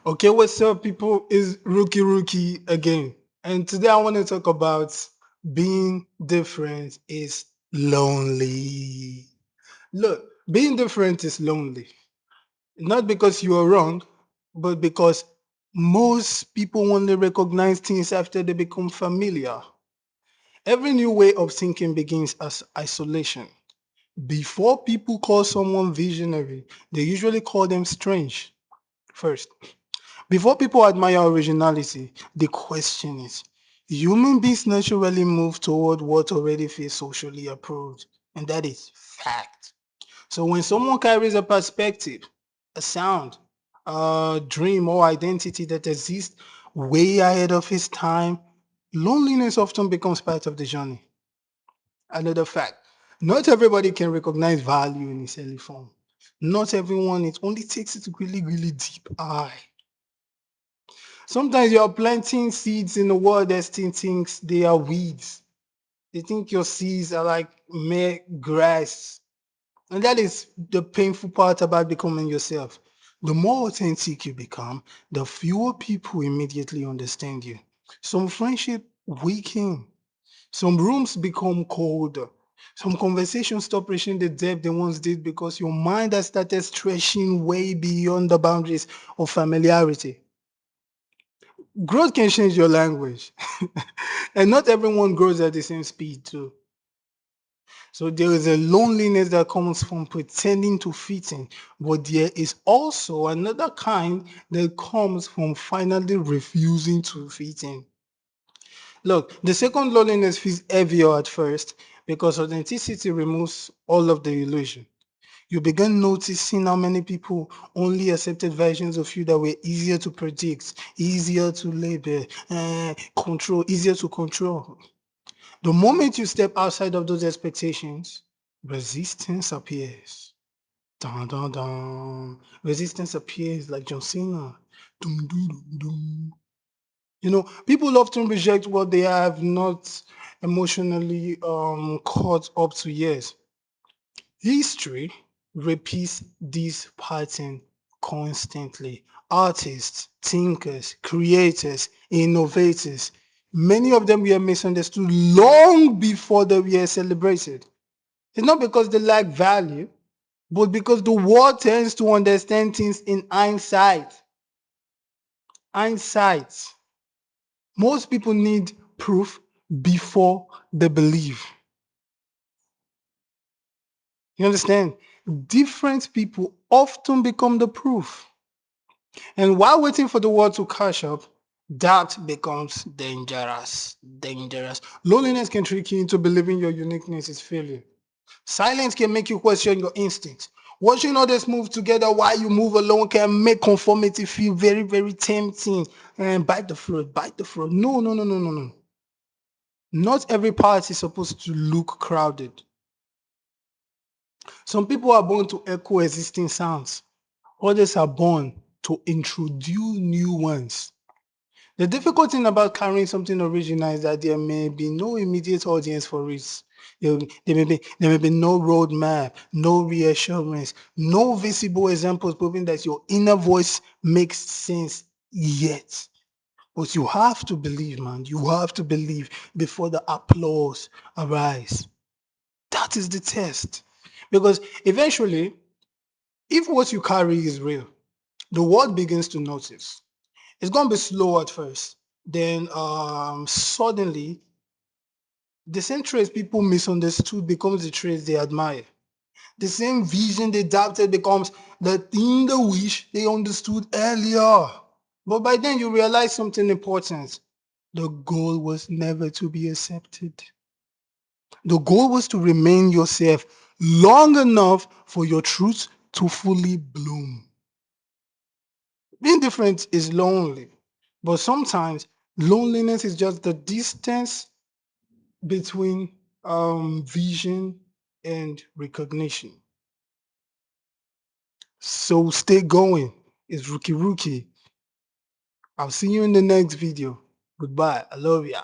Okay, what's up, people? Is Rooky again, and today I want to talk about being different is lonely. Look, being different is lonely, not because you are wrong, but because most people only recognize things after they become familiar. Every new way of thinking begins as isolation. Before people call someone visionary, they usually call them strange first. Before people admire originality, the question is, human beings naturally move toward what already feels socially approved, and that is fact. So when someone carries a perspective, a sound, a dream or identity that exists way ahead of his time, loneliness often becomes part of the journey. Another fact, not everybody can recognize value in its early form. Not everyone, it only takes it really deep eye. Sometimes you're planting seeds in the world that still thinks they are weeds. They think your seeds are like mere grass. And that is the painful part about becoming yourself. The more authentic you become, the fewer people immediately understand you. Some friendship weaken. Some rooms become colder. Some conversations stop reaching the depth they once did because your mind has started stretching way beyond the boundaries of familiarity. Growth can change your language. And not everyone grows at the same speed too. So there is a loneliness that comes from pretending to fit in, but there is also another kind that comes from finally refusing to fit in. Look, the second loneliness feels heavier at first because authenticity removes all of the illusion. You begin noticing how many people only accepted versions of you that were easier to predict, easier to label, control, easier to control. The moment you step outside of those expectations, resistance appears. Dun, dun, dun. Resistance appears like John Cena. Dum, dum, dum, dum. People often reject what they have not emotionally caught up to yet. History repeats this pattern constantly. Artists, thinkers, creators, innovators, many of them were misunderstood long before they were celebrated. It's not because they lack value, but because the world tends to understand things in hindsight. Hindsight. Most people need proof before they believe. You understand? Different people often become the proof. And while waiting for the world to catch up, that becomes dangerous. Dangerous. Loneliness can trick you into believing your uniqueness is failure. Silence can make you question your instincts. Watching others move together while you move alone can make conformity feel very tempting. And bite the fruit, bite the fruit. No. Not every part is supposed to look crowded. Some people are born to echo existing sounds. Others are born to introduce new ones. The difficult thing about carrying something original is that there may be no immediate audience for it. There may be no roadmap, no reassurance, no visible examples proving that your inner voice makes sense yet. But you have to believe, man. You have to believe before the applause arrives. That is the test. Because eventually, if what you carry is real, the world begins to notice. It's going to be slow at first. Then suddenly, the same traits people misunderstood becomes the traits they admire. The same vision they doubted becomes the thing they wish they understood earlier. But by then you realize something important. The goal was never to be accepted. The goal was to remain yourself long enough for your truth to fully bloom. Being different is lonely, but sometimes loneliness is just the distance between vision and recognition. So stay going. It's Rooky. I'll see you in the next video. Goodbye. I love ya.